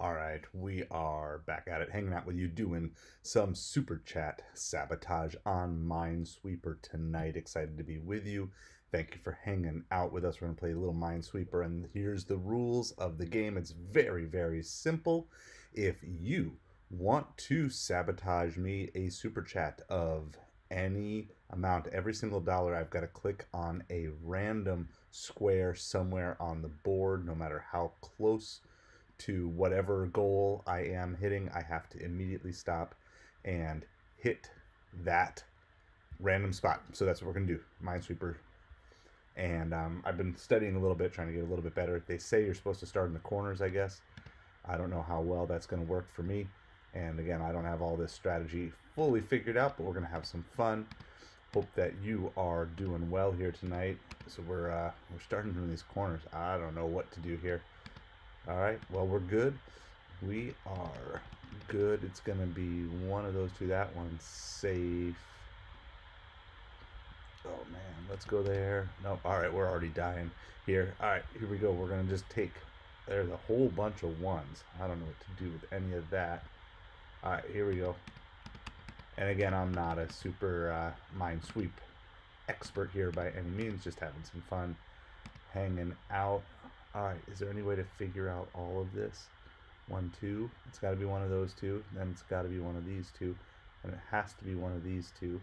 All right, we are back at it, hanging out with you, doing some super chat sabotage on Minesweeper tonight. Excited to be with you. Thank you for hanging out with us. We're going to play a little Minesweeper, and here's the rules of the game. It's very, very simple. If you want to sabotage me a super chat of any amount, every single dollar, I've got to click on a random square somewhere on the board, no matter how close to whatever goal I am hitting. I have to immediately stop and hit that random spot. So that's what we're going to do, Minesweeper. And I've been studying a little bit, trying to get a little bit better. They say you're supposed to start in the corners, I guess. I don't know how well that's going to work for me. And again, I don't have all this strategy fully figured out, but we're going to have some fun. Hope that you are doing well here tonight. So we're starting from these corners. I don't know what to do here. All right, well, we're good. We are good. It's going to be one of those two. That one's safe. Oh, man, let's go there. Nope. All right, we're already dying here. All right, here we go. We're going to just take, there's a whole bunch of ones. I don't know what to do with any of that. All right, here we go. And again, I'm not a super Minesweep expert here by any means, just having some fun hanging out. All right, is there any way to figure out all of this? 1, 2, it's got to be one of those two, then it's got to be one of these two, and it has to be one of these two,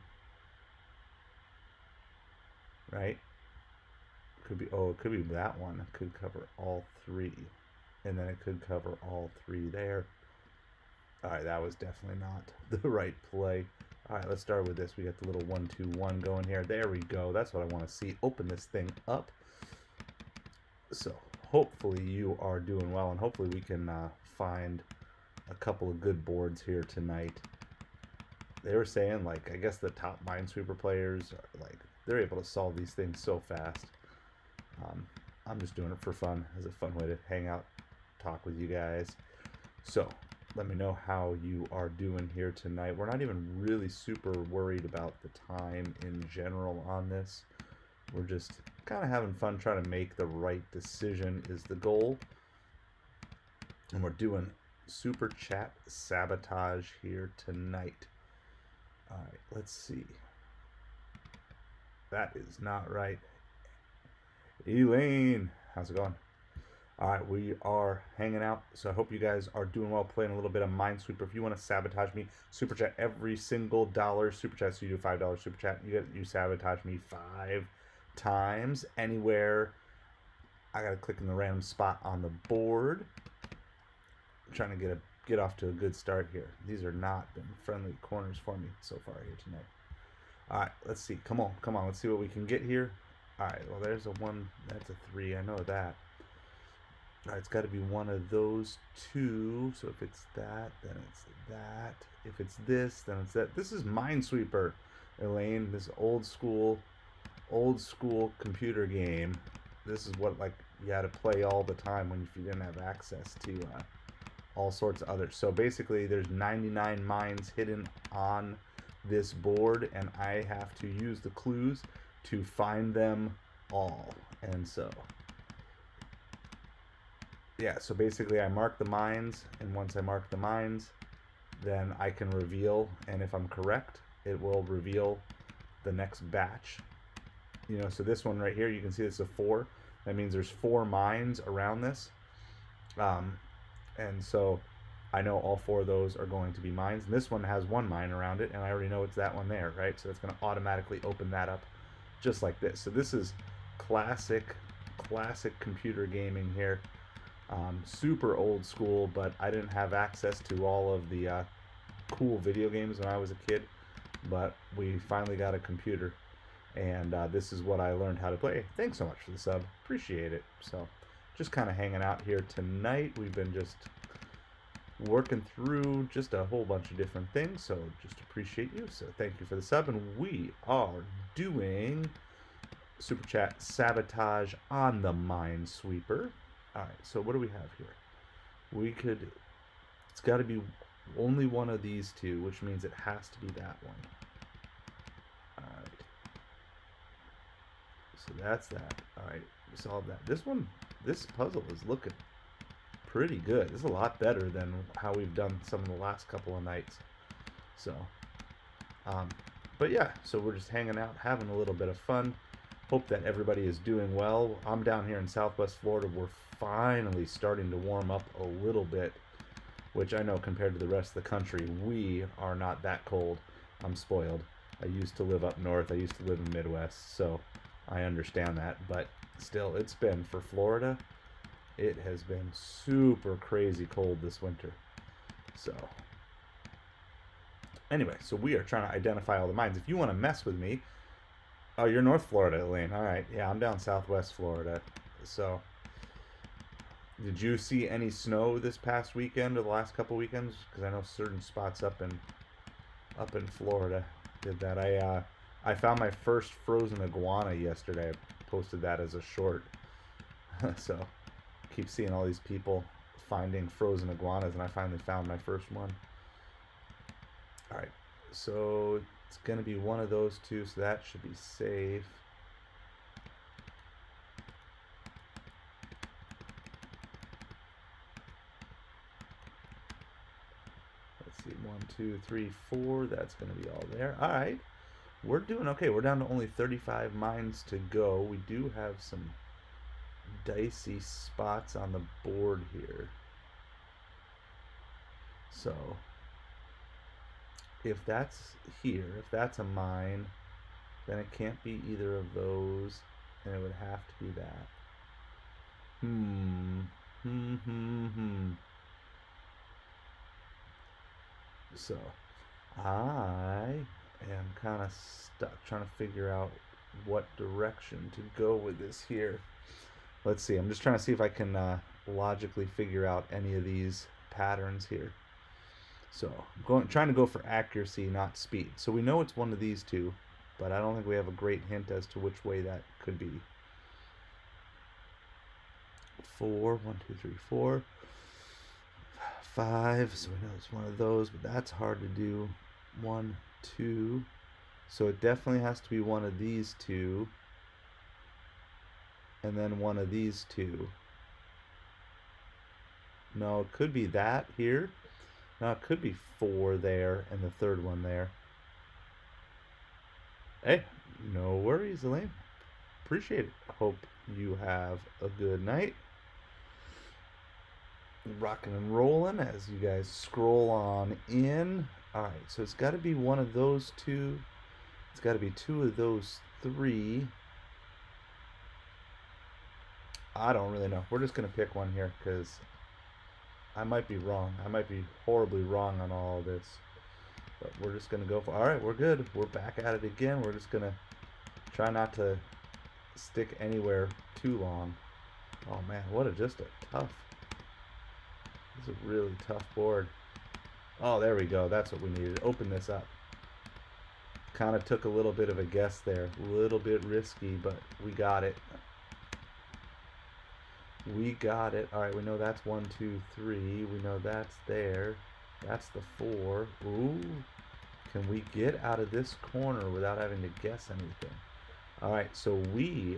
right? Could be, oh, it could be that one. It could cover all three, and then it could cover all three there. All right, that was definitely not the right play. All right, let's start with this. We got the little 1, 2, 1 going here. There we go. That's what I want to see. Open this thing up. So hopefully you are doing well, and hopefully we can find a couple of good boards here tonight. They were saying, like, I guess the top Minesweeper players are, like, they're able to solve these things so fast. I'm just doing it for fun, as a fun way to hang out, talk with you guys. So let me know how you are doing here tonight. We're not even really super worried about the time in general on this. We're just kind of having fun, trying to make the right decision is the goal. And we're doing super chat sabotage here tonight. All right, let's see. That is not right. Elaine, how's it going? All right, we are hanging out. So I hope you guys are doing well, playing a little bit of Minesweeper. If you want to sabotage me, super chat every single dollar. Super chat, so you do $5 super chat. You sabotage me 5 times anywhere. I gotta click in the random spot on the board. I'm trying to get off to a good start here. These are not been friendly corners for me so far here tonight. All right, let's see. Come on. Let's see what we can get here. All right, well, there's a 1. That's a 3. I know that. All right, it's got to be one of those two. So if it's that, then it's that. If it's this, then it's that. This is Minesweeper, Elaine. This old school computer game. This is what, like, you had to play all the time when if you didn't have access to all sorts of others. So basically, there's 99 mines hidden on this board, and I have to use the clues to find them all. And so, yeah, so basically I mark the mines, and once I mark the mines, then I can reveal, and if I'm correct, it will reveal the next batch. You know, so this one right here, you can see it's a 4. That means there's 4 mines around this. And so I know all 4 of those are going to be mines. And this one has 1 mine around it, and I already know it's that one there, right? So it's going to automatically open that up just like this. So this is classic computer gaming here. Super old school, but I didn't have access to all of the cool video games when I was a kid. But we finally got a computer, and this is what I learned how to play. Thanks so much for the sub. Appreciate it. So just kind of hanging out here tonight. We've been just working through just a whole bunch of different things, so just appreciate you. So thank you for the sub, and we are doing super chat sabotage on the Minesweeper. All right, so what do we have here? We could, it's got to be only one of these two, which means it has to be that one. All right, so that's that. All right, we solved that. This puzzle is looking pretty good. This is a lot better than how we've done some of the last couple of nights. So, but yeah, so we're just hanging out, having a little bit of fun. Hope that everybody is doing well. I'm down here in Southwest Florida. We're finally starting to warm up a little bit, which I know compared to the rest of the country, we are not that cold. I'm spoiled. I used to live up north. I used to live in the Midwest, so I understand that. But still, it's been, for Florida, it has been super crazy cold this winter. So anyway, so we are trying to identify all the mines. If you want to mess with me, oh, you're North Florida, Elaine. All right. Yeah, I'm down Southwest Florida. So, did you see any snow this past weekend or the last couple weekends? Because I know certain spots up in Florida did that. I found my first frozen iguana yesterday. I posted that as a short. So, keep seeing all these people finding frozen iguanas, and I finally found my first one. All right. So it's going to be one of those two, so that should be safe. Let's see, 1, 2, 3, 4. That's going to be all there. All right. We're doing okay. We're down to only 35 mines to go. We do have some dicey spots on the board here. So if that's here, if that's a mine, then it can't be either of those, and it would have to be that. So I am kind of stuck trying to figure out what direction to go with this here. Let's see. I'm just trying to see if I can logically figure out any of these patterns here. So I'm trying to go for accuracy, not speed. So we know it's one of these two, but I don't think we have a great hint as to which way that could be. 4, 1, 2, 3, 4, 5. So we know it's one of those, but that's hard to do. 1, 2. So it definitely has to be one of these two, and then one of these two. No, it could be that here. No, it could be 4 there and the third one there. Hey, no worries, Elaine. Appreciate it. Hope you have a good night. Rocking and rolling as you guys scroll on in. All right, so it's got to be one of those two. It's got to be 2 of those 3. I don't really know. We're just going to pick one here because I might be wrong. I might be horribly wrong on all of this. But we're just going to go for... All right, we're good. We're back at it again. We're just going to try not to stick anywhere too long. Oh, man, what a just a tough... This is a really tough board. Oh, there we go. That's what we needed. Open this up. Kind of took a little bit of a guess there. A little bit risky, but we got it. We got it. All right, we know that's 1, 2, 3. We know that's there. That's the 4. Ooh. Can we get out of this corner without having to guess anything? All right, so we're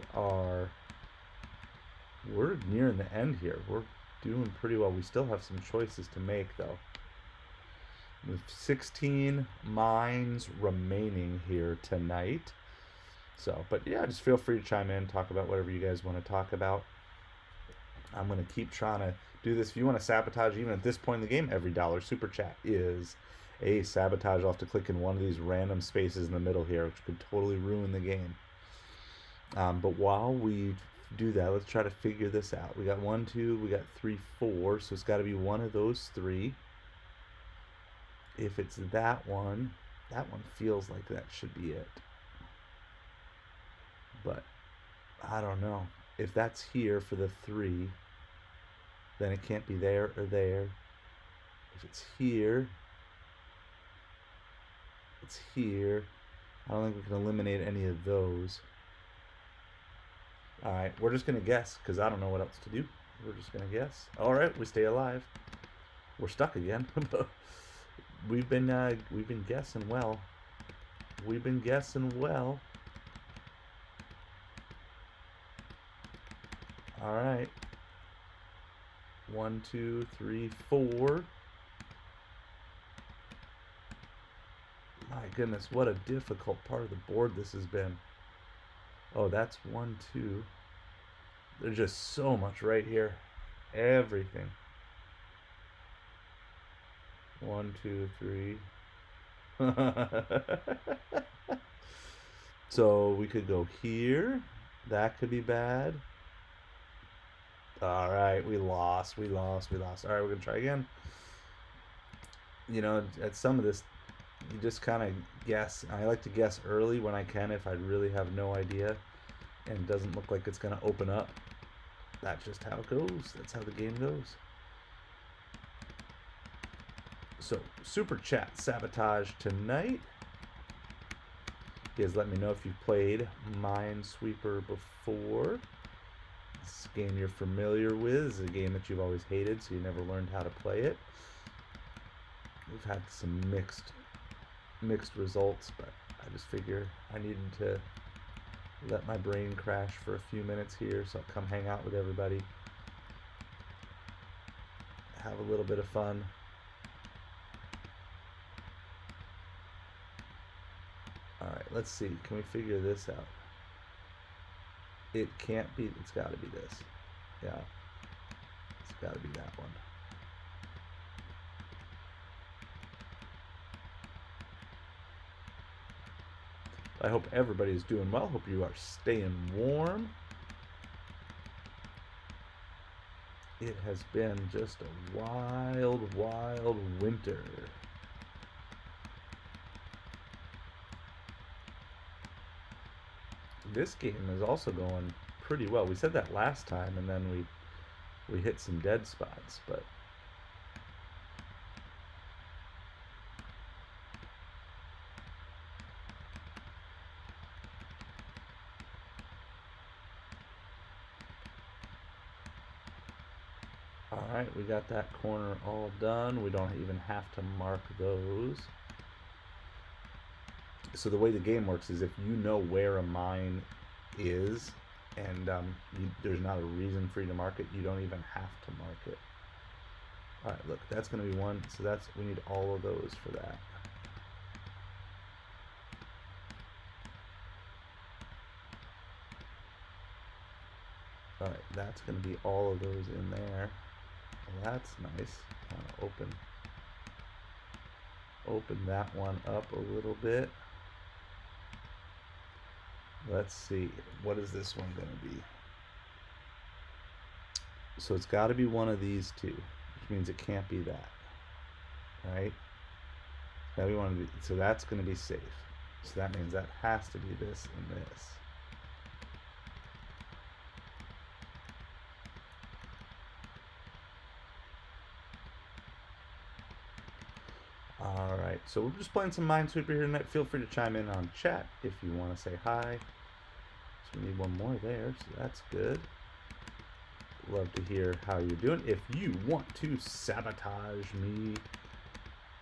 nearing the end here. We're doing pretty well. We still have some choices to make, though. With 16 mines remaining here tonight. So, but yeah, just feel free to chime in, talk about whatever you guys want to talk about. I'm going to keep trying to do this. If you want to sabotage, even at this point in the game, every dollar super chat is a sabotage. I'll have to click in one of these random spaces in the middle here, which could totally ruin the game. But while we do that, let's try to figure this out. We got 1, 2, we got 3, 4, so it's got to be one of those 3. If it's that one feels like that should be it. But I don't know. If that's here for the 3, then it can't be there or there. If it's here, it's here. I don't think we can eliminate any of those. All right, we're just going to guess because I don't know what else to do. We're just going to guess. All right, we stay alive. We're stuck again. We've been guessing well. We've been guessing well. All right. 1, 2, 3, 4. My goodness, what a difficult part of the board this has been. Oh, that's 1, 2. There's just so much right here. Everything. 1, 2, 3. So we could go here. That could be bad. All right, we lost. All right, we're gonna try again. You know, at some of this, you just kind of guess. I like to guess early when I can if I really have no idea and it doesn't look like it's gonna open up. That's just how it goes. That's how the game goes. So, Super Chat Sabotage tonight. You guys let me know if you've played Minesweeper before. This is a game you're familiar with. This is a game that you've always hated, so you never learned how to play it. We've had some mixed results, but I just figure I needed to let my brain crash for a few minutes here, so I'll come hang out with everybody, have a little bit of fun. Alright, let's see. Can we figure this out? It can't be. It's got to be this. Yeah. It's got to be that one. I hope everybody's doing well. Hope you are staying warm. It has been just a wild, wild winter. This game is also going pretty well. We said that last time, and then we hit some dead spots, but alright, we got that corner all done. We don't even have to mark those. So the way the game works is if you know where a mine is and there's not a reason for you to mark it, you don't even have to mark it. Alright, look, that's going to be one. So we need all of those for that. Alright, that's going to be all of those in there. Well, that's nice. Open that one up a little bit. Let's see, what is this one going to be? So it's got to be one of these two, which means it can't be that, right? It's got to be one of these, so that's going to be safe. So that means that has to be this and this. Alright, so we're just playing some Minesweeper here tonight. Feel free to chime in on chat if you want to say hi. So we need one more there, so that's good. Love to hear how you're doing. If you want to sabotage me,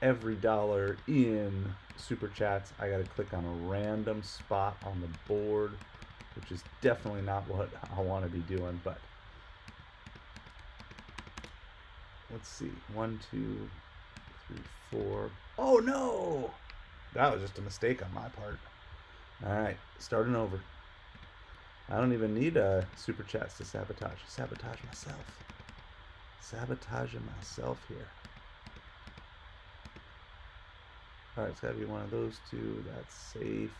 every dollar in Super Chats, I got to click on a random spot on the board, which is definitely not what I want to be doing, but let's see. 1, 2, 3, 4. Oh no! That was just a mistake on my part. Alright, starting over. I don't even need Super Chats to sabotage. Sabotage myself. Sabotaging myself here. Alright, it's got to be one of those two. That's safe.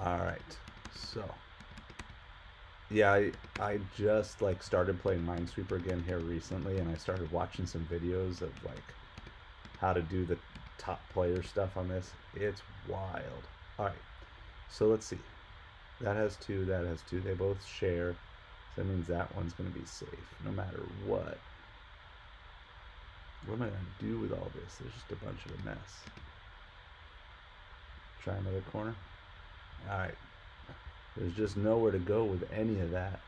Alright, so yeah, I just like started playing Minesweeper again here recently, and I started watching some videos of like how to do the top player stuff on this. It's wild. Alright, so let's see. That has 2, that has 2. They both share, so that means that one's going to be safe no matter what. What am I going to do with all this? There's just a bunch of a mess. Try another corner. Alright. There's just nowhere to go with any of that.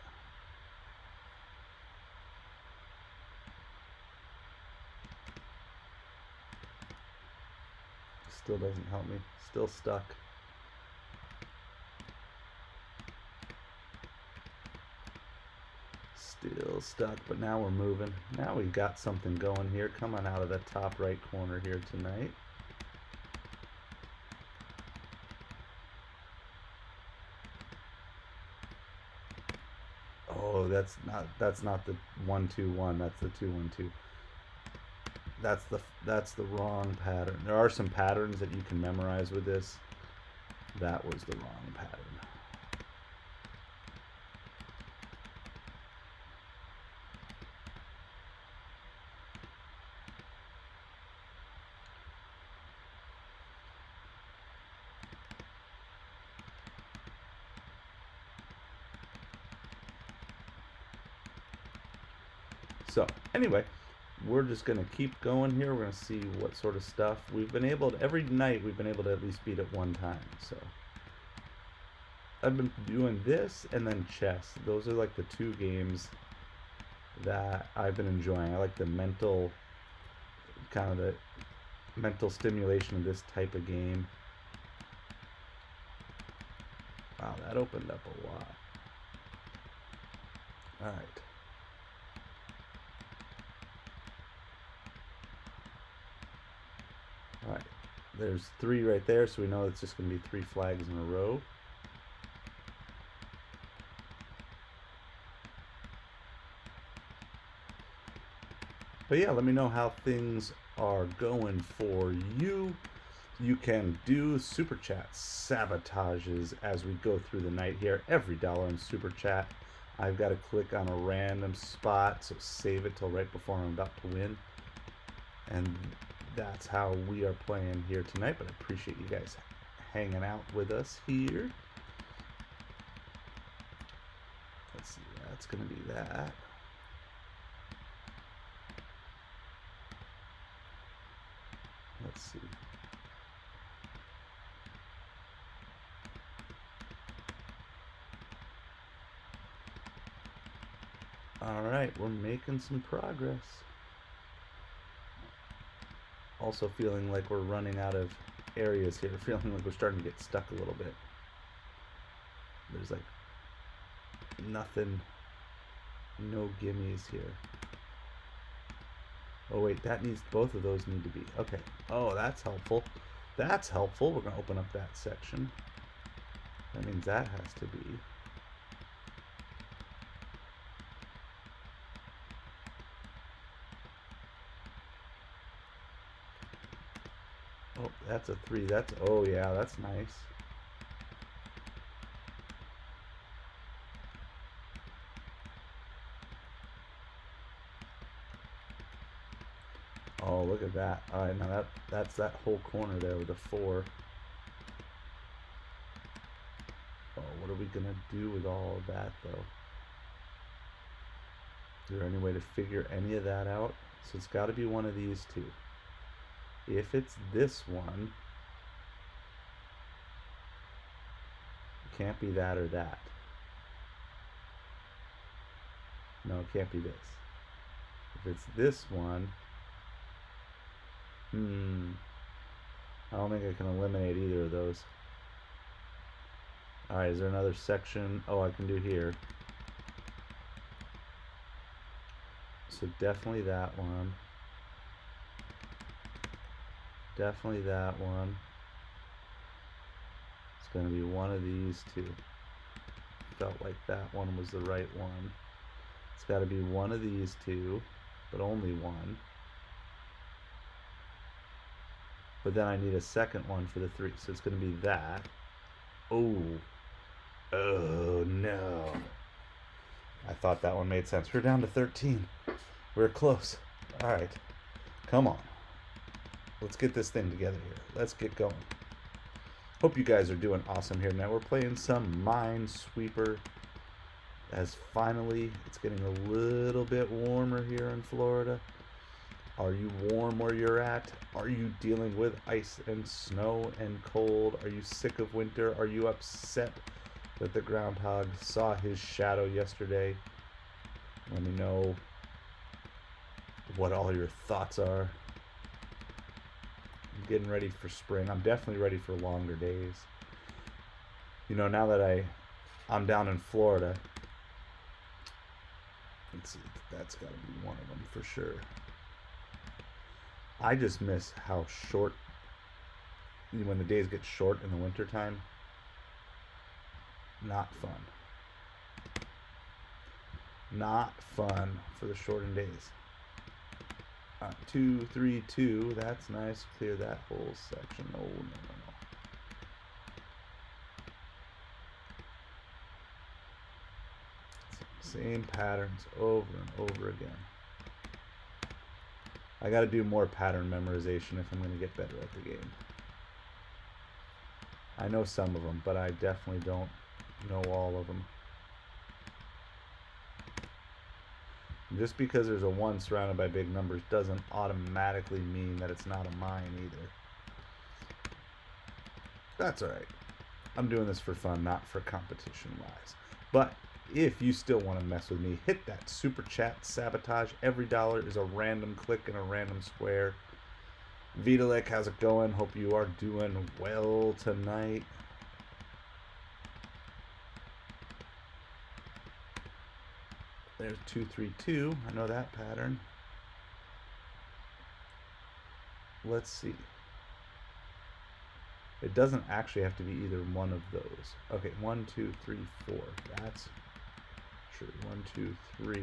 Still doesn't help me. Still stuck. Still stuck, but now we're moving. Now we got something going here. Coming out of the top right corner here tonight. Oh, that's not the 1-2-1. That's the 2-1-2. That's the wrong pattern. There are some patterns that you can memorize with this. That was the wrong pattern. So anyway, we're just going to keep going here. We're going to see what sort of stuff we've been able to, every night we've been able to at least beat it one time. So I've been doing this and then chess. Those are like the two games that I've been enjoying. I like the mental, kind of the mental stimulation of this type of game. Wow, that opened up a lot. All right. All right, there's 3 right there, so we know it's just going to be 3 flags in a row. But yeah, let me know how things are going for you. You can do Super Chat sabotages as we go through the night here. Every dollar in Super Chat, I've got to click on a random spot, so save it till right before I'm about to win. And that's how we are playing here tonight, but I appreciate you guys hanging out with us here. Let's see, that's going to be that. Let's see. All right, we're making some progress. Also feeling like we're running out of areas here, feeling like we're starting to get stuck a little bit. There's like nothing, no gimmies here. Oh wait, that needs, both of those need to be, okay. Oh, that's helpful. That's helpful. We're gonna open up that section. That means that has to be. Oh, that's a 3. That's, oh yeah, that's nice. Oh, look at that. All right, now that's that whole corner there with a 4. Oh, what are we gonna do with all of that though? Is there any way to figure any of that out? So it's got to be one of these two. If it's this one, it can't be that or that. No, it can't be this. If it's this one, I don't think I can eliminate either of those. Alright, is there another section? Oh, I can do here. So definitely that one. Definitely that one. It's going to be one of these two. Felt like that one was the right one. It's got to be one of these two, but only one. But then I need a second one for the 3, so it's going to be that. Oh. Oh, no. I thought that one made sense. We're down to 13. We're close. All right. Come on. Let's get this thing together here. Let's get going. Hope you guys are doing awesome here. Now we're playing some Minesweeper. As finally, it's getting a little bit warmer here in Florida. Are you warm where you're at? Are you dealing with ice and snow and cold? Are you sick of winter? Are you upset that the groundhog saw his shadow yesterday? Let me know what all your thoughts are. getting ready for spring. I'm definitely ready for longer days. You know, now that I'm down in Florida. Let's see, that's got to be one of them for sure. I just miss how short, when the days get short in the wintertime. Not fun. Not fun for the shortened days. 2, 3, 2. That's nice. Clear that whole section. Oh, no. Same patterns over and over again. I got to do more pattern memorization if I'm going to get better at the game. I know some of them, but I definitely don't know all of them. Just because there's a 1 surrounded by big numbers doesn't automatically mean that it's not a mine either. That's alright. I'm doing this for fun, not for competition-wise. But if you still want to mess with me, hit that super chat sabotage. Every dollar is a random click and a random square. Vitalek, how's it going? Hope you are doing well tonight. There's 2, 3, 2. I know that pattern. Let's see. It doesn't actually have to be either one of those. Okay, 1, 2, 3, 4. That's true. 1, 2, 3.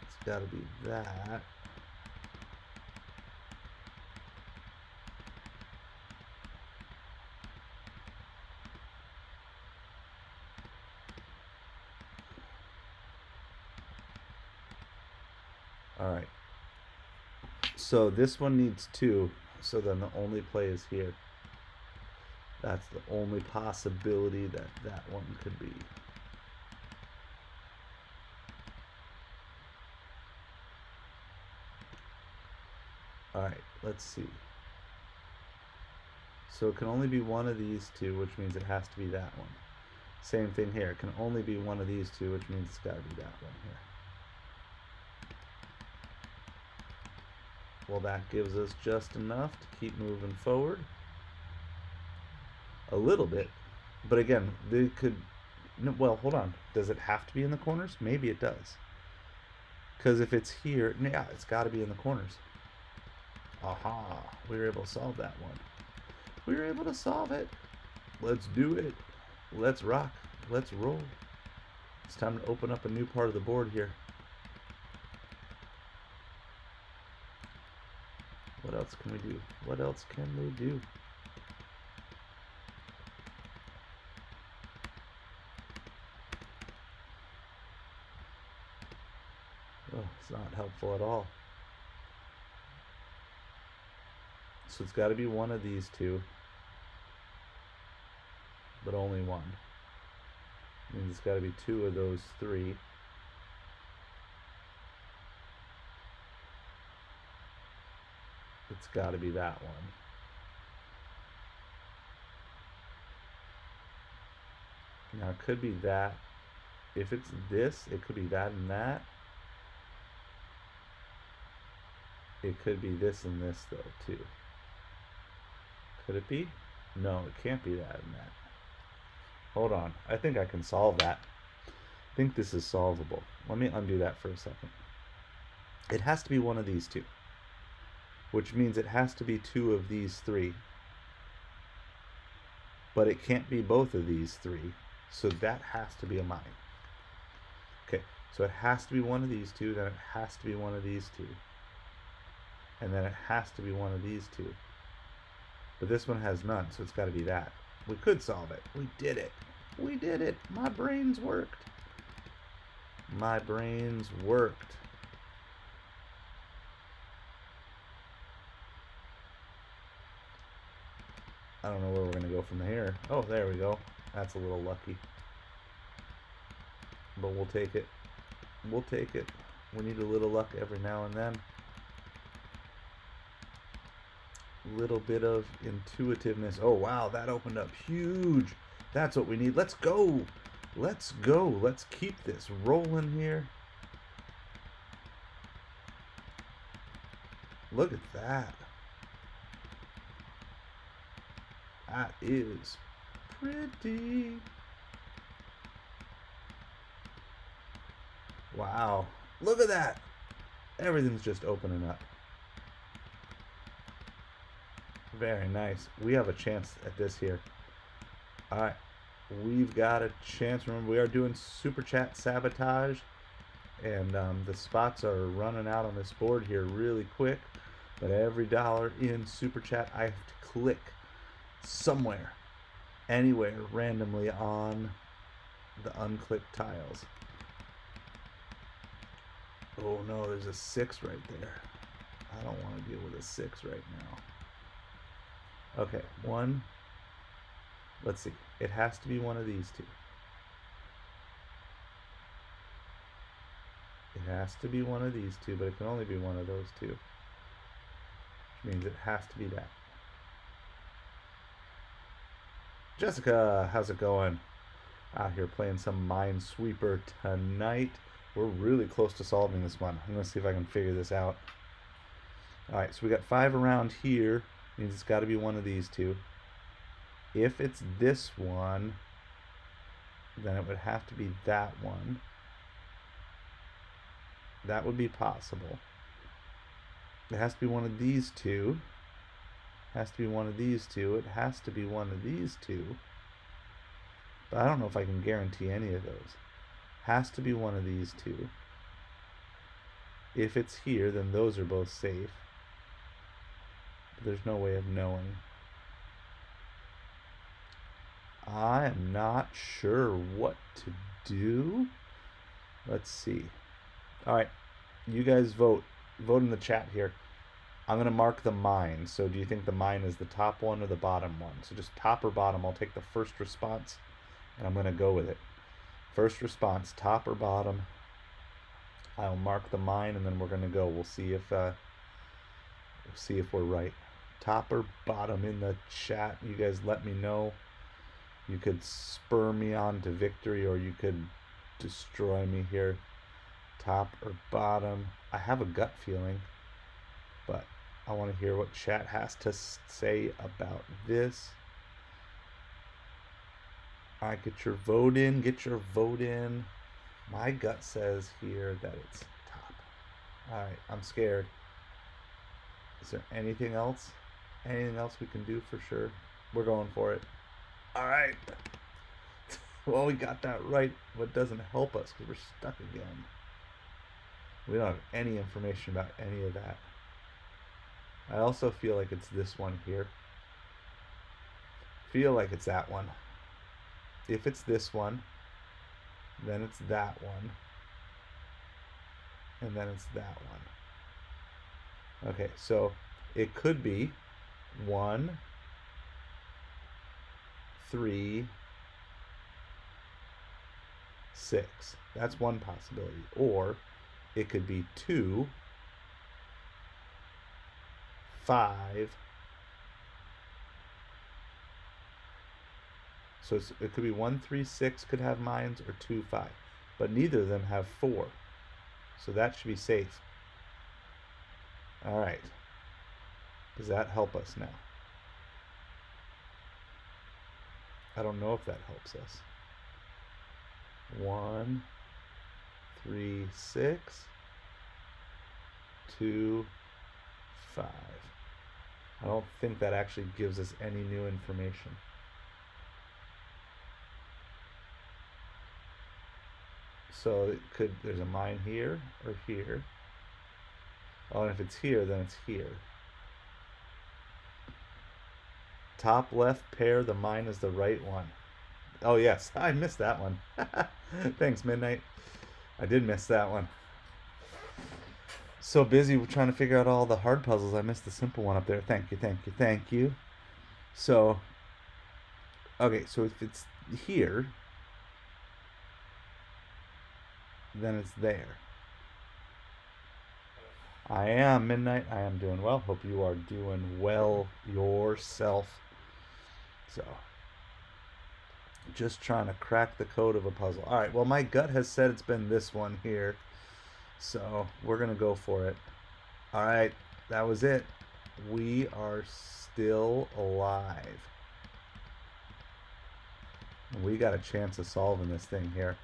It's got to be that. All right. So this one needs 2. So then the only play is here. That's the only possibility that that one could be. All right, let's see. So it can only be one of these 2, which means it has to be that one. Same thing here. It can only be one of these 2, which means it's got to be that one here. Well, that gives us just enough to keep moving forward. A little bit. But again, they could... No, well, hold on. Does it have to be in the corners? Maybe it does. Because if it's here... Yeah, it's got to be in the corners. Aha. We were able to solve that one. We were able to solve it. Let's do it. Let's rock. Let's roll. It's time to open up a new part of the board here. What else can we do? What else can we do? Oh, it's not helpful at all. So it's got to be one of these 2, but only one. Means it's got to be 2 of those 3. It's got to be that one. Now it could be that. If it's this, it could be that and that. It could be this and this though too. Could it be? No, it can't be that and that. Hold on. I think I can solve that. I think this is solvable. Let me undo that for a second. It has to be one of these 2. Which means it has to be 2 of these 3. But it can't be both of these 3. So that has to be a mine. Okay, so it has to be one of these 2, then it has to be one of these 2. And then it has to be one of these 2. But this one has none, so it's got to be that. We could solve it. We did it. We did it. My brains worked. My brains worked. I don't know where we're going to go from here. Oh, there we go. That's a little lucky. But we'll take it. We'll take it. We need a little luck every now and then. Little bit of intuitiveness. Oh, wow. That opened up huge. That's what we need. Let's go. Let's go. Let's keep this rolling here. Look at that. That is pretty. Wow. Look at that. Everything's just opening up. Very nice. We have a chance at this here. All right. We've got a chance. Remember, we are doing Super Chat Sabotage. And the spots are running out on this board here really quick. But every dollar in Super Chat, I have to click somewhere, anywhere, randomly on the unclicked tiles. Oh no, there's a 6 right there. I don't want to deal with a 6 right now. Okay, one. Let's see. It has to be one of these two. It has to be one of these two, but it can only be one of those two. Which means it has to be that. Jessica, how's it going? Out here playing some Minesweeper tonight. We're really close to solving this one. I'm going to see if I can figure this out. Alright, so we got 5 around here. Means it's got to be one of these two. If it's this one, then it would have to be that one. That would be possible. It has to be one of these two. It has to be one of these two. It has to be one of these two. But I don't know if I can guarantee any of those. Has to be one of these two. If it's here, then those are both safe. But there's no way of knowing. I am not sure what to do. Let's see. Alright, you guys vote. Vote in the chat here. I'm going to mark the mine. So do you think the mine is the top one or the bottom one? So just top or bottom. I'll take the first response and I'm going to go with it. First response, top or bottom. I'll mark the mine and then we're going to go. We'll see if we're right. Top or bottom in the chat. You guys let me know. You could spur me on to victory or you could destroy me here. Top or bottom. I have a gut feeling, but I want to hear what chat has to say about this. All right, get your vote in. Get your vote in. My gut says here that it's top. All right, I'm scared. Is there anything else? Anything else we can do for sure? We're going for it. All right. Well, we got that right, but it doesn't help us because we're stuck again. We don't have any information about any of that. I also feel like it's this one here. Feel like it's that one. If it's this one, then it's that one. And then it's that one. Okay, so it could be 1, 3, 6. That's one possibility. Or it could be 2, 5. So it could be 1, 3, 6 could have mines, or 2, 5. But neither of them have 4. So that should be safe. All right. Does that help us now? I don't know if that helps us. 1, 3, 6, 2, 5. I don't think that actually gives us any new information. So it could, there's a mine here or here. Oh, and if it's here, then it's here. Top left pair, the mine is the right one. Oh yes, I missed that one. Thanks, Midnight. I did miss that one. So busy trying to figure out all the hard puzzles, I missed the simple one up there. Thank you, thank you, thank you. So, okay, so if it's here, then it's there. I am Midnight. I am doing well. Hope you are doing well yourself. So, just trying to crack the code of a puzzle. All right, well, my gut has said it's been this one here. So, we're going to go for it. All right, that was it. We are still alive. We got a chance of solving this thing here.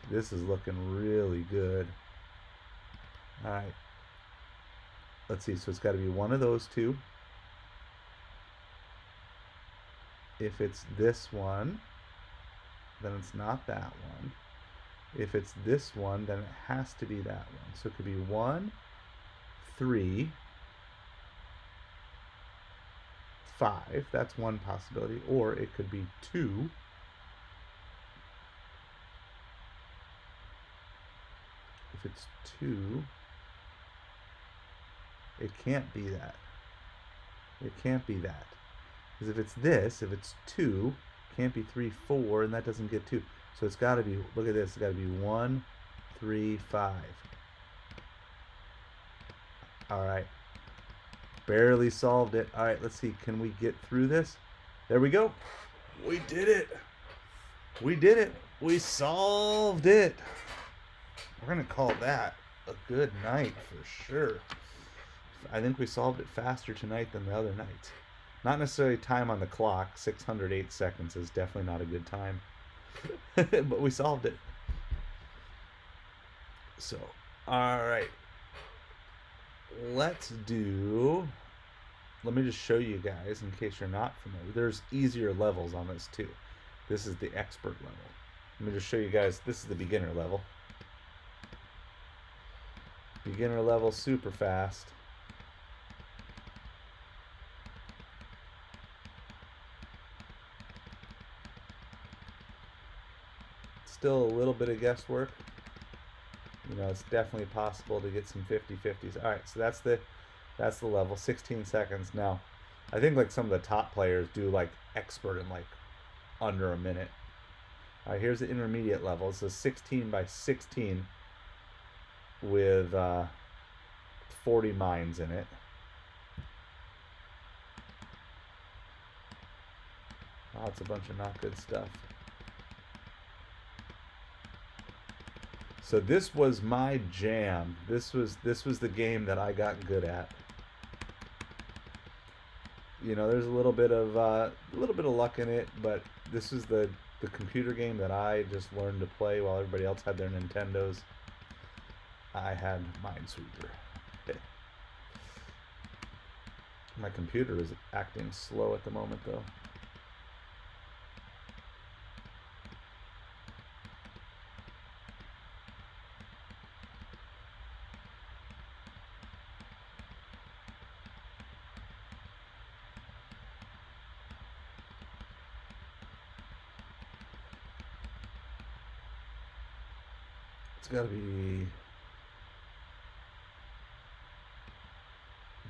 This is looking really good. All right. Let's see. So it's got to be one of those two. If it's this one, then it's not that one. If it's this one, then it has to be that one. So it could be 1, 3, 5. That's one possibility. Or it could be 2. If it's 2, it can't be that. It can't be that. Because if it's this, if it's 2, can't be 3, 4, and that doesn't get 2. So it's got to be, look at this, it's got to be 1, 3, 5. All right. Barely solved it. All right, let's see. Can we get through this? There we go. We did it. We did it. We solved it. We're going to call that a good night for sure. I think we solved it faster tonight than the other nights. Not necessarily time on the clock. 608 seconds is definitely not a good time. But we solved it. So, all right. Let me just show you guys in case you're not familiar. There's easier levels on this too. This is the expert level. Let me just show you guys. This is the beginner level. Beginner level, super fast. Still a little bit of guesswork. You know, it's definitely possible to get some 50-50s. All right, so that's the level. 16 seconds. Now, I think like some of the top players do like expert in like under a minute. All right, here's the intermediate level. It's a 16 by 16 with 40 mines in it. Oh, it's a bunch of not good stuff. So this was my jam. This was the game that I got good at. You know, there's a little bit of luck in it, but this is the computer game that I just learned to play while everybody else had their Nintendos. I had Minesweeper. My computer is acting slow at the moment, though. It's got to be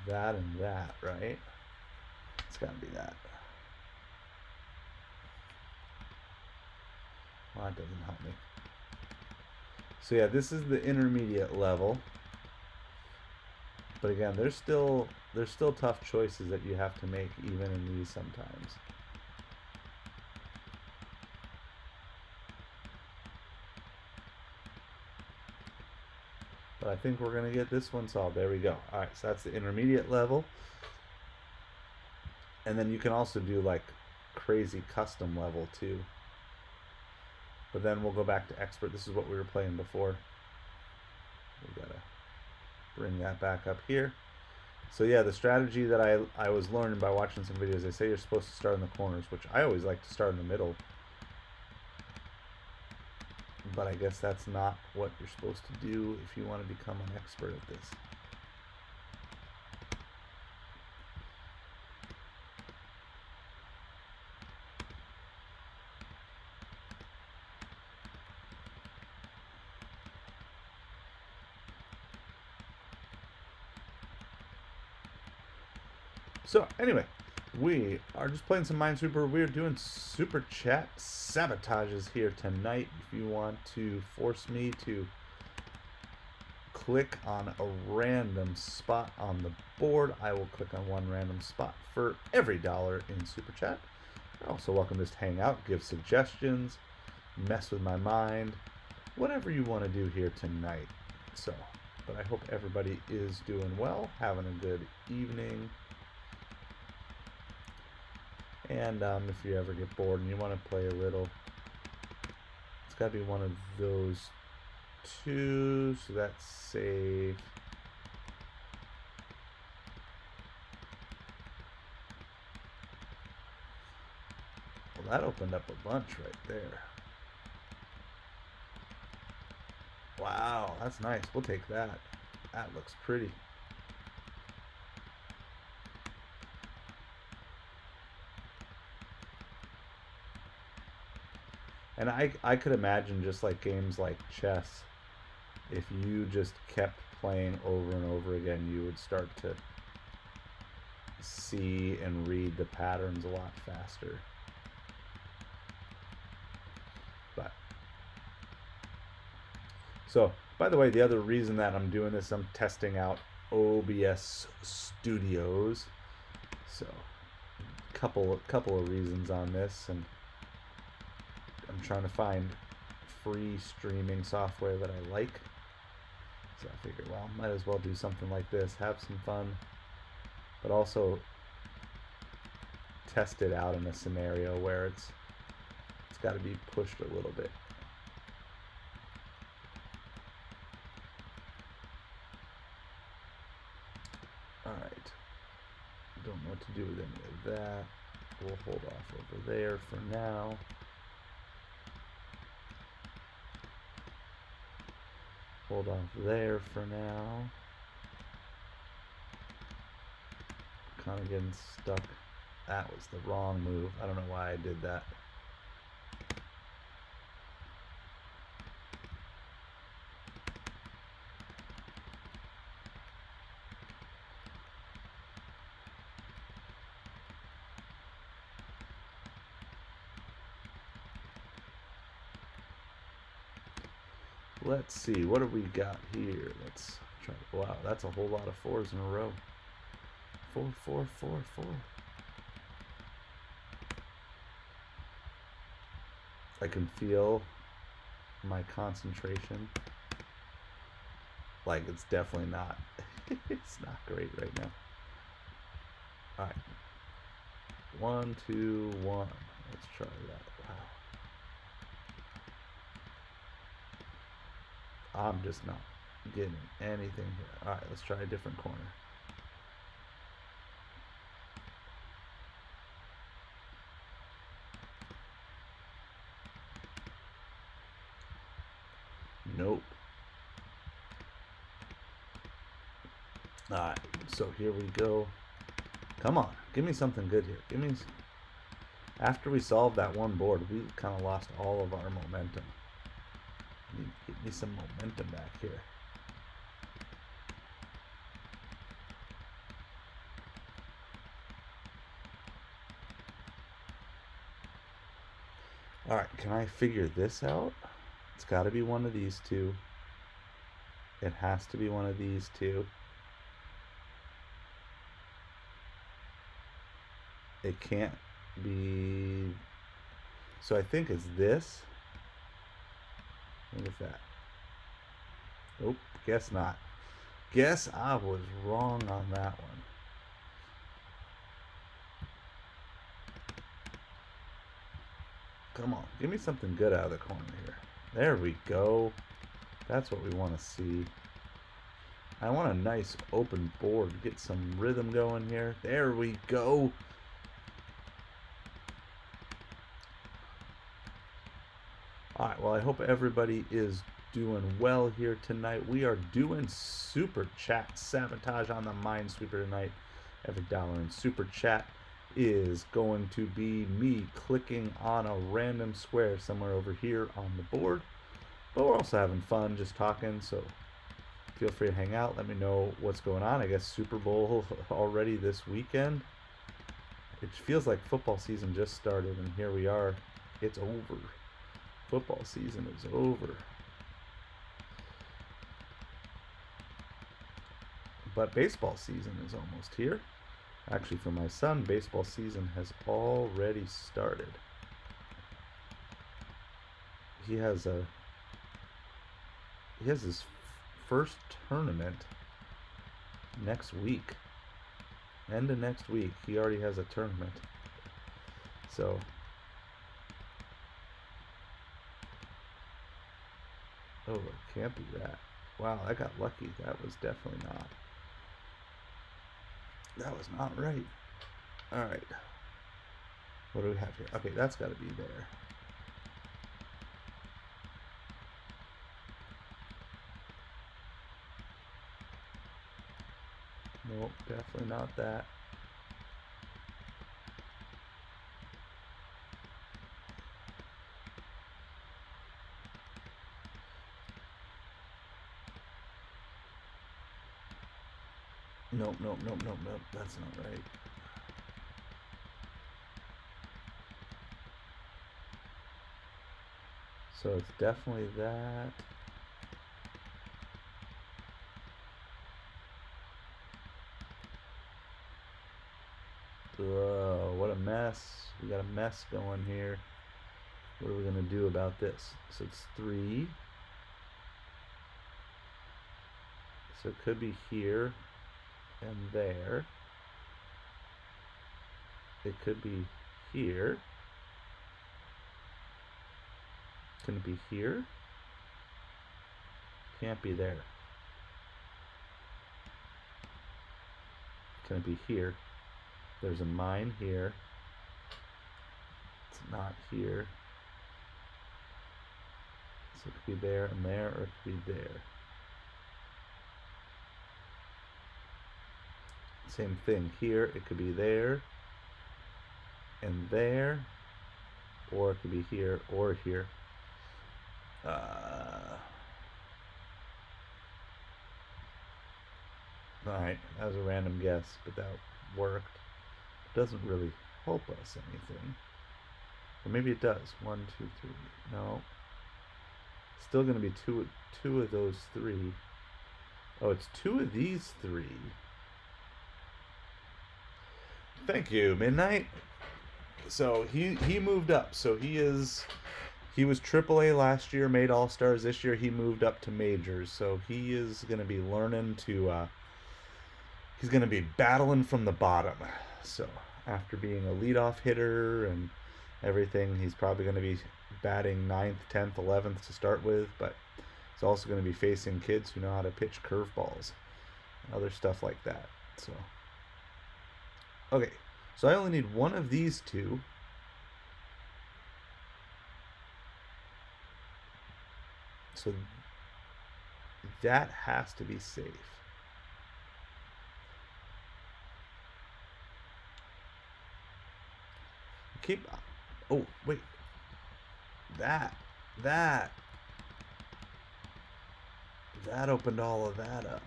that and that, right? It's got to be that. Well, that doesn't help me. So yeah, this is the intermediate level. But again, there's still tough choices that you have to make even in these sometimes. But I think we're going to get this one solved. There we go. All right, so that's the intermediate level. And then you can also do like crazy custom level too. But then we'll go back to expert. This is what we were playing before. We got to bring that back up here. So yeah, the strategy that I was learning by watching some videos, they say you're supposed to start in the corners, which I always like to start in the middle. But I guess that's not what you're supposed to do if you want to become an expert at this. So anyway, we are just playing some Minesweeper. We're doing super chat sabotages here tonight. If you want to force me to click on a random spot on the board, I will click on one random spot for every $1 in super chat. You're also welcome to just hang out, give suggestions, mess with my mind, whatever you want to do here tonight. So But I hope everybody is doing well, having a good evening. And if you ever get bored and you want to play a little, it's got to be one of those two, so that's safe. Well, that opened up a bunch right there. Wow, that's nice. We'll take that. That looks pretty. And I could imagine just like games like chess, if you just kept playing over and over again, you would start to see and read the patterns a lot faster. But so, by the way, the other reason that I'm doing this, I'm testing out OBS Studios. So, couple of reasons on this, and I'm trying to find free streaming software that I like. So I figured, well, might as well do something like this, have some fun, but also test it out in a scenario where it's got to be pushed a little bit. Alright, don't know what to do with any of that. We'll hold off over there for now. Hold off there for now. Kind of getting stuck. That was the wrong move. I don't know why I did that. Let's see, what have we got here? Let's try. Wow, that's a whole lot of fours in a row. 4, 4, 4, 4. I can feel my concentration. Like, it's definitely not. It's not great right now. Alright. 1, 2, 1. Let's try that. Wow. I'm just not getting anything here. Alright, let's try a different corner. Nope. Alright, so here we go. Come on, give me something good here. Give me. After we solved that one board, we kind of lost all of our momentum. Get me some momentum back here. Alright, can I figure this out? It's got to be one of these two. It has to be one of these two. It can't be. So I think it's this. Look at that. Nope, guess not. Guess I was wrong on that one. Come on, give me something good out of the corner here. There we go. That's what we want to see. I want a nice open board. Get some rhythm going here. There we go. Alright, well, I hope everybody is doing well here tonight. We are doing Super Chat Sabotage on the Minesweeper tonight. Every dollar in Super Chat is going to be me clicking on a random square somewhere over here on the board. But we're also having fun just talking, so feel free to hang out. Let me know what's going on. I guess Super Bowl already this weekend. It feels like football season just started, and here we are. It's over. Football season is over. But baseball season is almost here. Actually, for my son, baseball season has already started. He has his first tournament next week. End of next week, he already has a tournament. So, oh, it can't be that. Wow, I got lucky. That was definitely not. That was not right. All right. What do we have here? Okay, that's got to be there. Nope, definitely not that. Nope, nope, nope, nope, nope. That's not right. So it's definitely that. Ugh, what a mess. We got a mess going here. What are we going to do about this? So it's 3. So it could be here and there. It could be here. Can it be here? Can't be there. Can it be here? There's a mine here. It's not here. So it could be there and there, or it could be there. Same thing here. It could be there and there, or it could be here or here. Alright, that was a random guess, but that worked. It doesn't really help us anything. Or maybe it does. 1, 2, 3. No. Still going to be two of those 3. Oh, it's 2 of these 3. Thank you, Midnight. So he moved up. So he was AAA last year, made All-Stars. This year he moved up to Majors. So he is going to be learning to he's going to be battling from the bottom. So after being a leadoff hitter and everything, he's probably going to be batting 9th, 10th, 11th to start with, but he's also going to be facing kids who know how to pitch curveballs and other stuff like that. So, okay, so I only need one of these 2. So that has to be safe. Keep, oh, wait. That opened all of that up.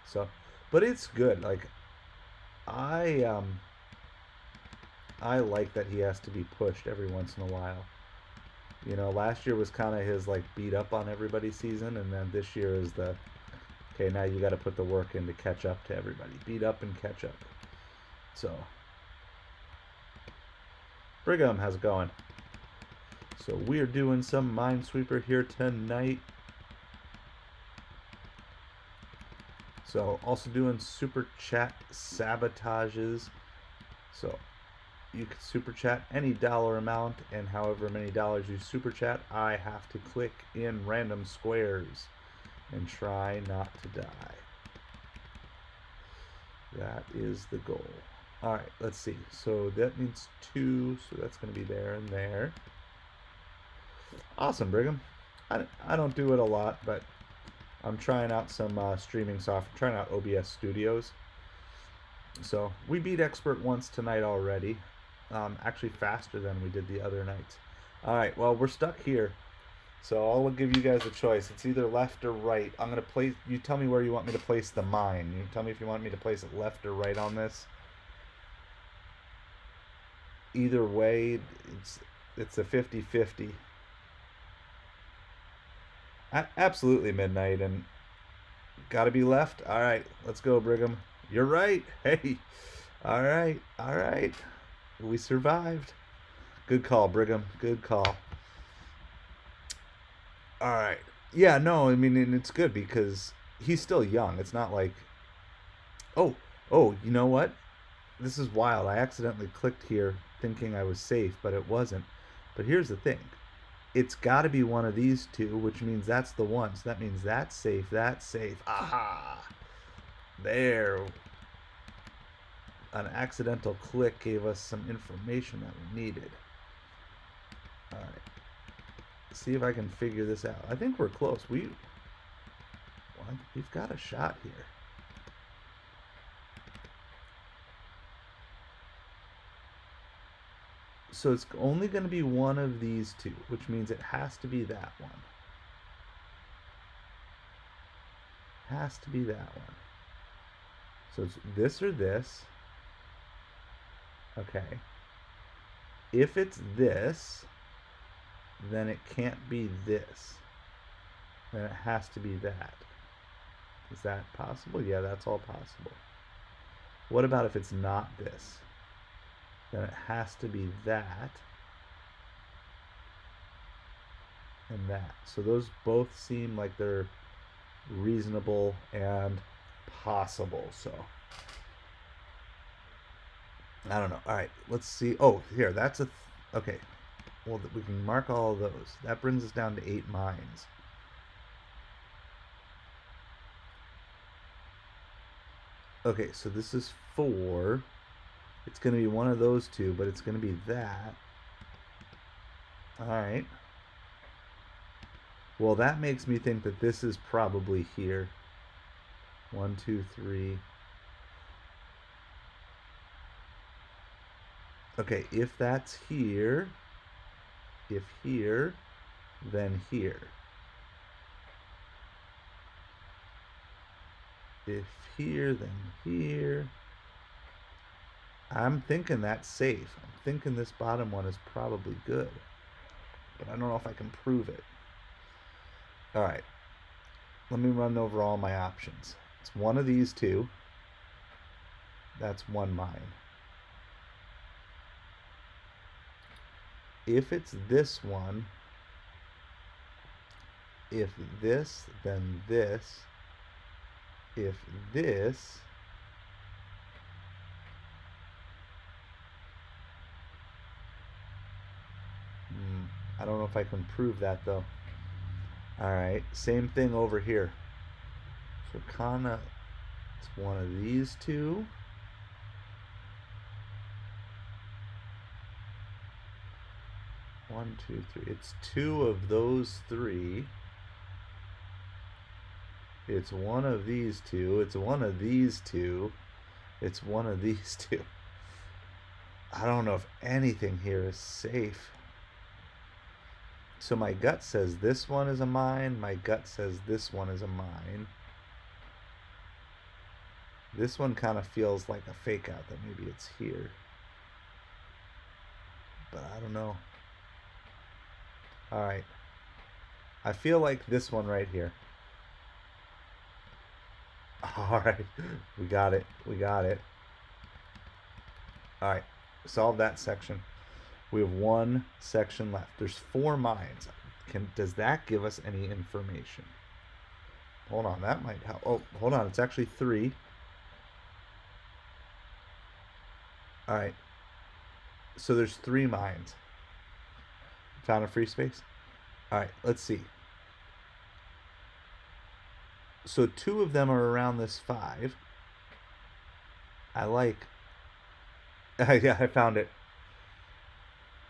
So, but it's good. Like, I like that he has to be pushed every once in a while. You know, last year was kind of his, like, beat up on everybody season, and then this year is the, okay, now you got to put the work in to catch up to everybody. Beat up and catch up. So, Brigham, how's it going? So we're doing some Minesweeper here tonight. So also doing Super Chat sabotages. So you can Super Chat any dollar amount, and however many dollars you Super Chat, I have to click in random squares and try not to die. That is the goal. All right, let's see. So that needs 2, so that's going to be there and there. Awesome, Brigham. I don't do it a lot, but I'm trying out some streaming software, trying out OBS Studios. So we beat Expert once tonight already. Actually faster than we did the other nights. All right, well, we're stuck here. So I'll give you guys a choice. It's either left or right. I'm going to place, you tell me where you want me to place the mine. You tell me if you want me to place it left or right on this. Either way, it's a 50-50. Absolutely, Midnight, and gotta be left. All right, let's go, Brigham. You're right. Hey, all right, all right. We survived. Good call, Brigham. Good call. All right, Yeah, no, I mean, and it's good because he's still young. It's not like, oh, oh, you know what? This is wild. I accidentally clicked here thinking I was safe, but it wasn't. But here's the thing. It's got to be one of these two, which means that's the one. So that means that's safe, that's safe. Aha! There. An accidental click gave us some information that we needed. All right. See if I can figure this out. I think we're close. We've got a shot here. So it's only going to be one of these two, which means it has to be that one. Has to be that one. So it's this or this. Okay. If it's this, then it can't be this. Then it has to be that. Is that possible? Yeah, that's all possible. What about if it's not this? Then it has to be that and that. So those both seem like they're reasonable and possible. So I don't know. All right, let's see. Oh, here, that's a okay. Well, we can mark all of those. That brings us down to 8 mines. Okay, so this is 4. It's going to be one of those two, but it's going to be that. All right. Well, that makes me think that this is probably here. 1, 2, 3. Okay, if that's here, if here, then here. If here, then here. I'm thinking that's safe. I'm thinking this bottom one is probably good. But I don't know if I can prove it. All right. Let me run over all my options. It's one of these two. That's one mine. If it's this one, if this, then this. If this, I don't know if I can prove that though. All right, same thing over here. So kinda, it's one of these two. One, two, three. It's two of those three. It's one of these two. It's one of these two. It's one of these two. I don't know if anything here is safe. So my gut says this one is a mine. My gut says this one is a mine. This one kind of feels like a fake out that maybe it's here. But I don't know. All right. I feel like this one right here. All right. We got it. We got it. All right. Solve that section. We have one section left. There's 4 mines. Does that give us any information? Hold on, that might help. Oh, hold on, it's actually 3. All right. So there's 3 mines. Found a free space? All right, let's see. So 2 of them are around this 5. I like... yeah, I found it.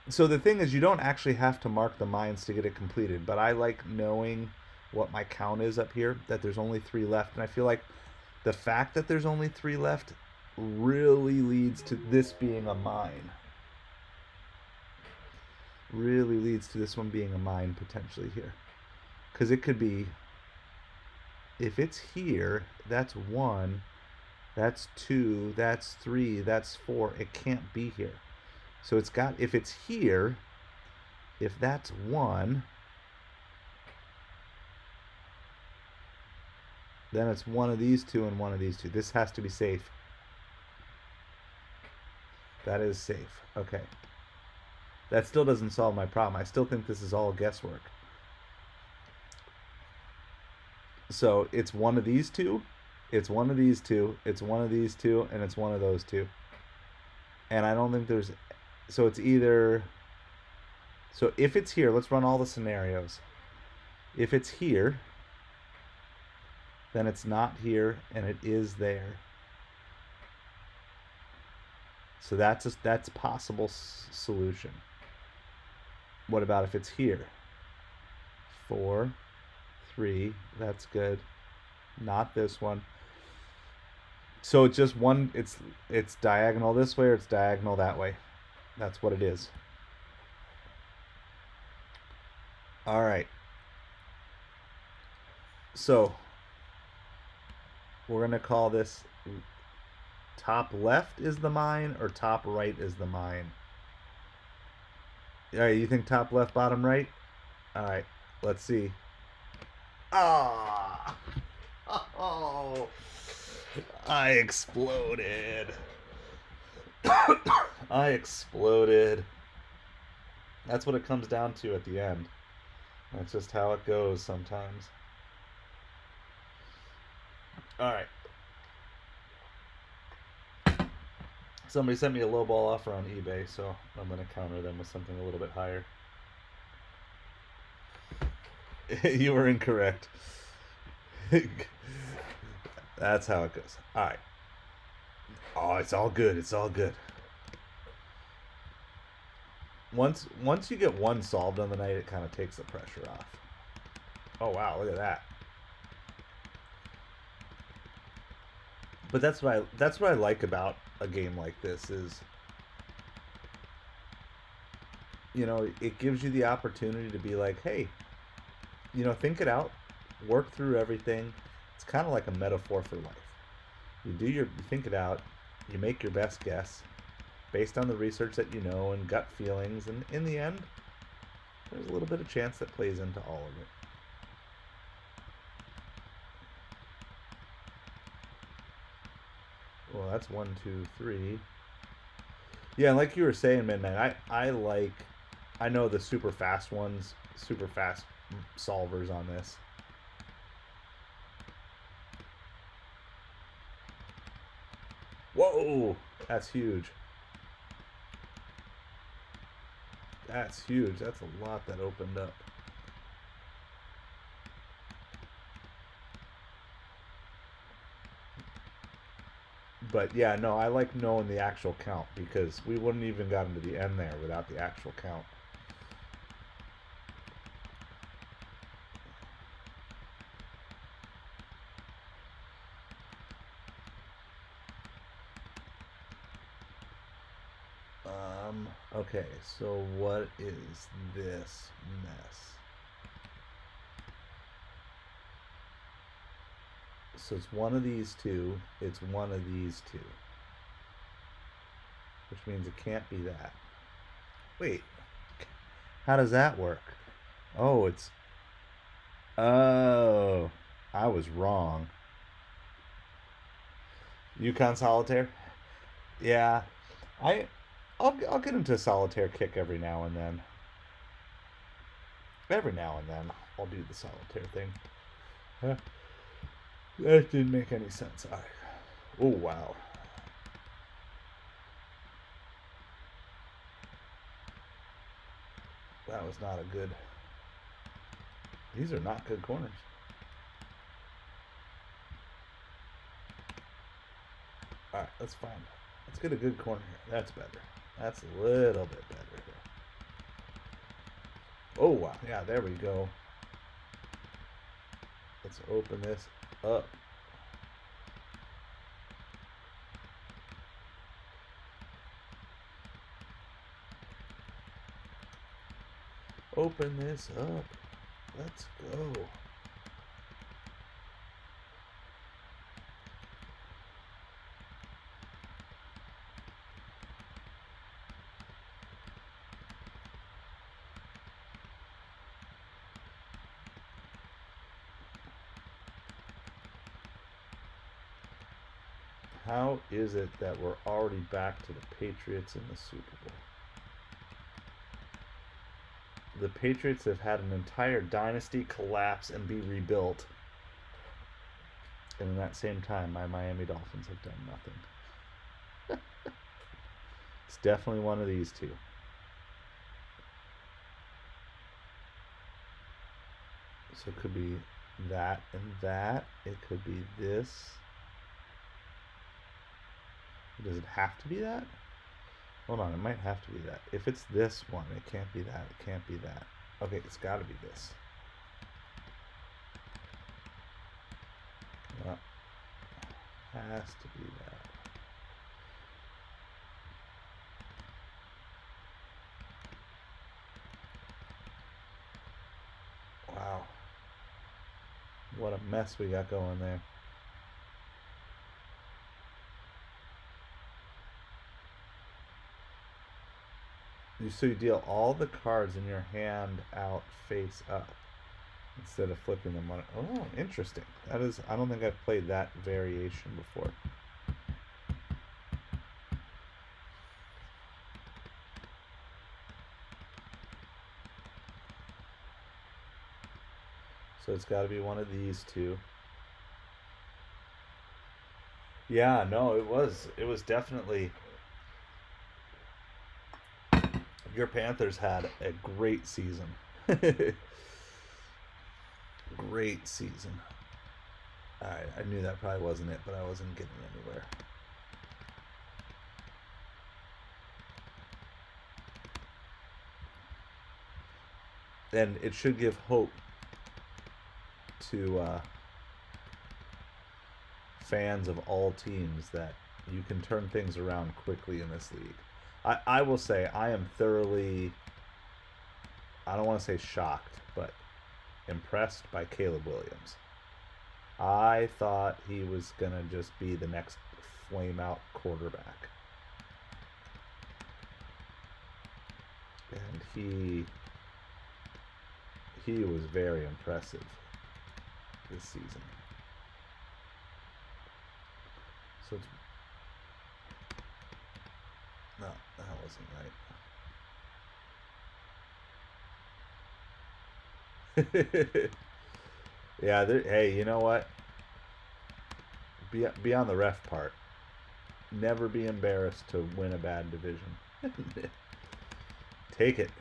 So the thing is, you don't actually have to mark the mines to get it completed, but I like knowing what my count is up here, that there's only 3 left, and I feel like the fact that there's only 3 left really leads to this being a mine. Really leads to this one being a mine potentially here. Because it could be, if it's here, that's 1, that's 2, that's 3, that's 4. It can't be here. So it's got, if it's here, if that's 1, then it's one of these 2 and one of these 2. This has to be safe. That is safe. Okay. That still doesn't solve my problem. I still think this is all guesswork. So it's one of these two, it's one of these two, it's one of these two, and it's one of those two. And I don't think there's... So it's either... So if it's here, let's run all the scenarios. If it's here, then it's not here, and it is there. So that's a possible solution. What about if it's here? 4, 3, that's good. Not this one. So it's just one, it's diagonal this way or it's diagonal that way. That's what it is. All right. So we're going to call this top left is the mine or top right is the mine. All right, you think top left, bottom right? All right, let's see. Ah! Oh! I exploded. I exploded. That's what it comes down to at the end. That's just how it goes sometimes. Alright. Somebody sent me a low ball offer on eBay, so I'm going to counter them with something a little bit higher. You were incorrect. That's how it goes. Alright. Oh, it's all good. It's all good. Once you get one solved on the night, it kind of takes the pressure off. Oh, wow. Look at that. But that's what I like about a game like this is, you know, it gives you the opportunity to be like, hey, you know, think it out, work through everything. It's kind of like a metaphor for life. You think it out, you make your best guess based on the research that you know and gut feelings, and in the end, there's a little bit of chance that plays into all of it. Well, that's 1, 2, 3. Yeah, like you were saying, Midnight, I know the super fast ones, super fast solvers on this. Whoa, that's huge. That's huge. That's a lot that opened up. But yeah, no, I like knowing the actual count because we wouldn't even gotten to the end there without the actual count. Okay, so what is this mess? So it's one of these two, it's one of these two. Which means it can't be that. Wait, how does that work? Oh, it's... Oh, I was wrong. Yukon Solitaire? Yeah, I'll get into a solitaire kick every now and then. Every now and then, I'll do the solitaire thing. Huh? That didn't make any sense. Oh, wow. That was not a good... These are not good corners. Alright, that's fine. Let's get a good corner here. That's better. That's a little bit better here. Oh, wow. Yeah, there we go. Let's open this up. Open this up. Let's go. How is it that we're already back to the Patriots in the Super Bowl? The Patriots have had an entire dynasty collapse and be rebuilt, And in that same time, my Miami Dolphins have done nothing. It's definitely one of these two. So it could be that and that. It could be this. Does it have to be that? Hold on, it might have to be that. If it's this one, it can't be that. It can't be that. Okay, it's got to be this. Well, has to be that. Wow. What a mess we got going there. So you deal all the cards in your hand out face up instead of flipping them on. Oh, interesting. That is, I don't think I've played that variation before. So it's got to be one of these two. Yeah, no, it was definitely. Your Panthers had a great season. Great season. Alright, I knew that probably wasn't it, but I wasn't getting anywhere. And it should give hope to fans of all teams that you can turn things around quickly in this league. I will say I am thoroughly, I don't want to say shocked, but impressed by Caleb Williams. I thought he was going to just be the next flame out quarterback. And he was very impressive this season. So it's, no, that wasn't right. Yeah, hey, you know what? Be on the ref part. Never be embarrassed to win a bad division. Take it.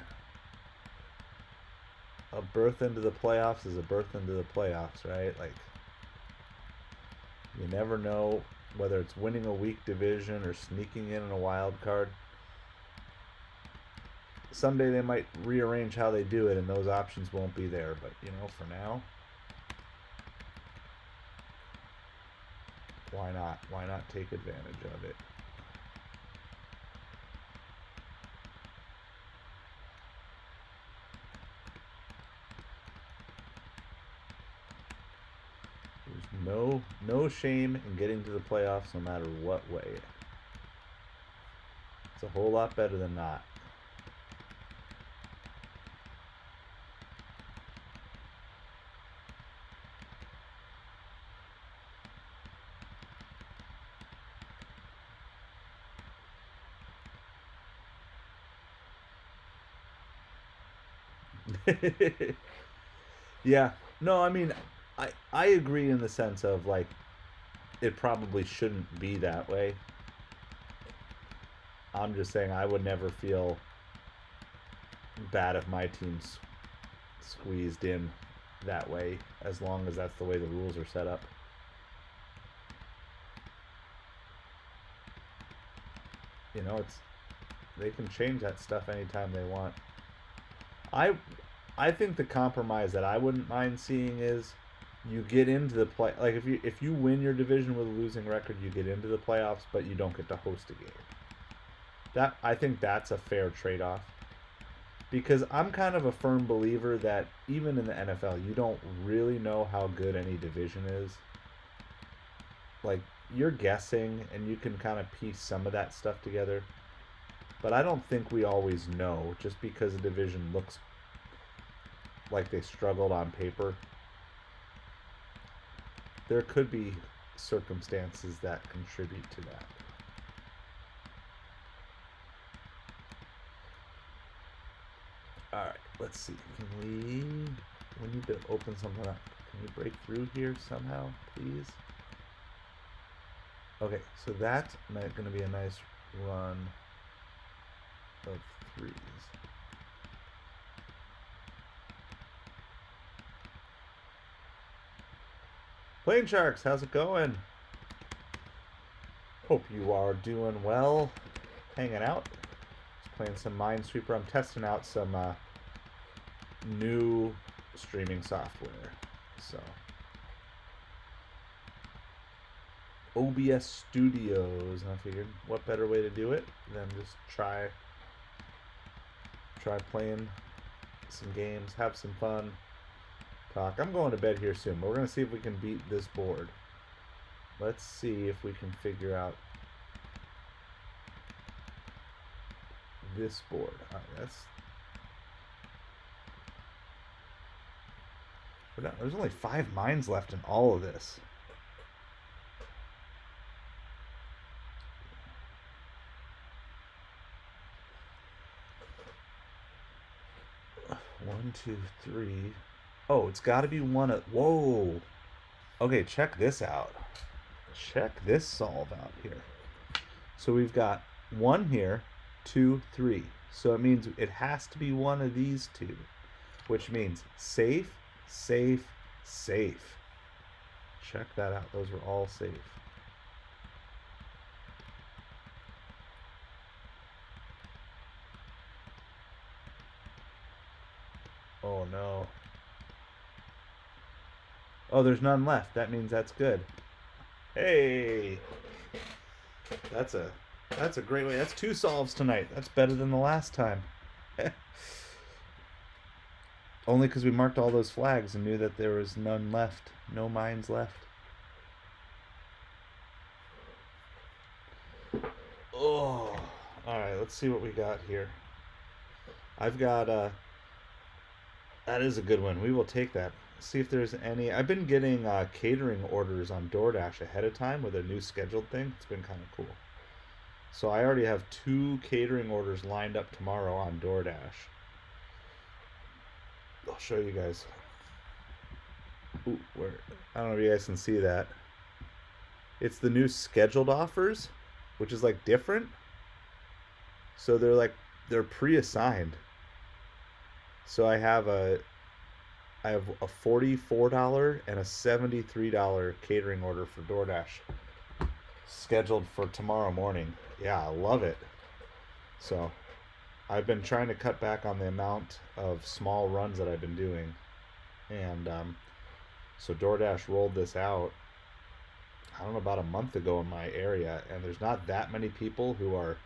A berth into the playoffs is a berth into the playoffs, right? Like, you never know whether it's winning a weak division or sneaking in a wild card. Someday they might rearrange how they do it and those options won't be there, but you know, for now, why not? Why not take advantage of it? There's no shame in getting to the playoffs no matter what way. It's a whole lot better than not. Yeah. No, I mean, I agree in the sense of like it probably shouldn't be that way. I'm just saying I would never feel bad if my team's squeezed in that way as long as that's the way the rules are set up. You know, they can change that stuff anytime they want. I think the compromise that I wouldn't mind seeing is you get into the play, like if you win your division with a losing record, you get into the playoffs, but you don't get to host a game. That I think that's a fair trade-off. Because I'm kind of a firm believer that even in the NFL, you don't really know how good any division is. Like, you're guessing, and you can kind of piece some of that stuff together. But I don't think we always know just because a division looks like they struggled on paper. There could be circumstances that contribute to that. Alright, let's see. We need to open something up. Can we break through here somehow, please? Okay, so that's going to be a nice run of threes. Plane Sharks, how's it going? Hope you are doing well. Hanging out. Just playing some Minesweeper. I'm testing out some new streaming software. So OBS Studios. And I figured what better way to do it than just try playing some games, have some fun, talk. I'm going to bed here soon, but we're going to see if we can beat this board. Let's see if we can figure out this board. All right, there's only 5 mines left in all of this. One, two, three. Oh, it's got to be one of... Whoa. Okay, check this out. Check this solve out here. So we've got 1 here, 2, 3. So it means it has to be one of these 2, which means safe, safe, safe. Check that out. Those were all safe. Oh no. Oh, there's none left. That means that's good. Hey. That's a great way. That's 2 solves tonight. That's better than the last time. Only because we marked all those flags and knew that there was none left. No mines left. Oh. Alright, let's see what we got here. I've got that is a good one. We will take that. See if there's any. I've been getting catering orders on DoorDash ahead of time with a new scheduled thing. It's been kind of cool. So I already have 2 catering orders lined up tomorrow on DoorDash. I'll show you guys. Ooh, where? I don't know if you guys can see that. It's the new scheduled offers, which is like different. So they're pre-assigned. So I have a $44 and a $73 catering order for DoorDash scheduled for tomorrow morning. Yeah, I love it. So I've been trying to cut back on the amount of small runs that I've been doing. And so DoorDash rolled this out, I don't know, about a month ago in my area, and there's not that many people who are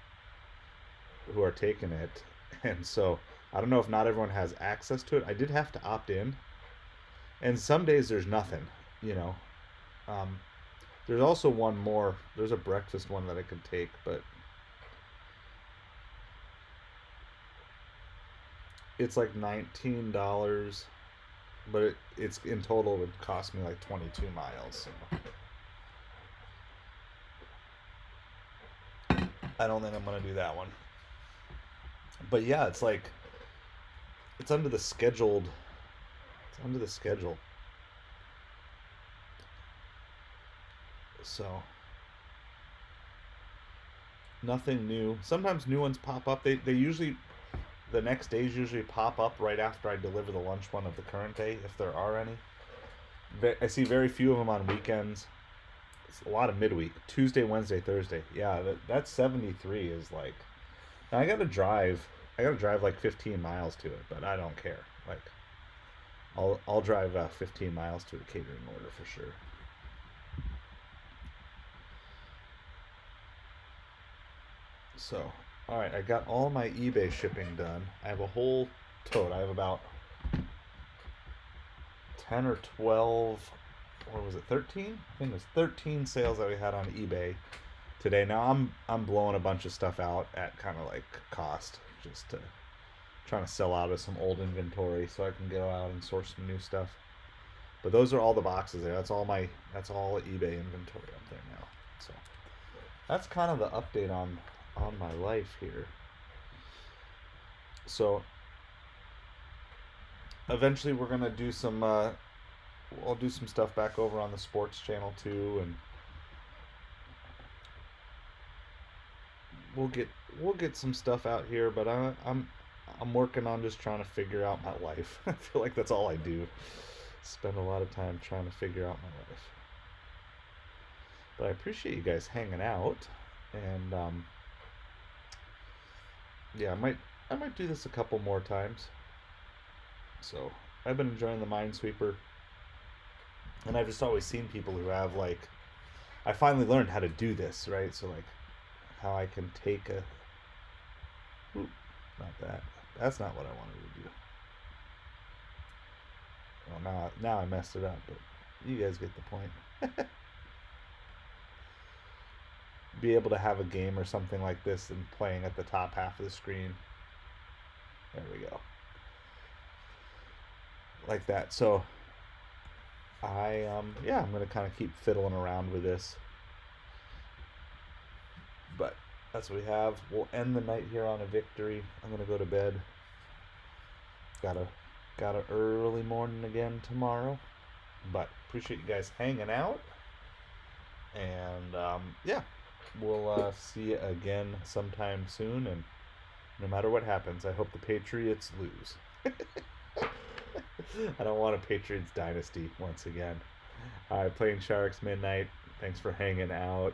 taking it. And so I don't know if not everyone has access to it. I did have to opt in. And some days there's nothing, you know. There's also one more. There's a breakfast one that I could take, but it's like $19, but it's in total would cost me like 22 miles. So I don't think I'm gonna do that one. But yeah, it's like it's under the scheduled. It's under the schedule. So nothing new. Sometimes new ones pop up. They usually the next days usually pop up right after I deliver the lunch one of the current day, if there are any. I see very few of them on weekends. It's a lot of midweek. Tuesday, Wednesday, Thursday. Yeah, that 73 is like. Now I gotta drive like 15 miles to it, but I don't care. Like, I'll drive 15 miles to a catering order for sure. So, all right, I got all my eBay shipping done. I have a whole tote. I have about 10 or 12, or was it 13? I think it was 13 sales that we had on eBay today. Now I'm blowing a bunch of stuff out at kind of like cost, just to trying to sell out of some old inventory so I can go out and source some new stuff. But those are all the boxes there. That's all eBay inventory up there now. So that's kind of the update on my life here. So eventually we're gonna do some I'll do some stuff back over on the sports channel too, and we'll get some stuff out here, but I'm working on just trying to figure out my life. I feel like that's all I do. Spend a lot of time trying to figure out my life. But I appreciate you guys hanging out, and yeah, I might do this a couple more times. So I've been enjoying the Minesweeper, and I've just always seen people who have like, I finally learned how to do this, right? So like, how I can take a, ooh, not that. That's not what I wanted to do. Well, now I messed it up, but you guys get the point. Be able to have a game or something like this and playing at the top half of the screen. There we go. Like that. So yeah, I'm gonna kind of keep fiddling around with this. But that's what we have. We'll end the night here on a victory. I'm gonna go to bed. Got a early morning again tomorrow. But appreciate you guys hanging out. And yeah, we'll see you again sometime soon. And no matter what happens, I hope the Patriots lose. I don't want a Patriots dynasty once again. All right, playing Sharks Midnight. Thanks for hanging out.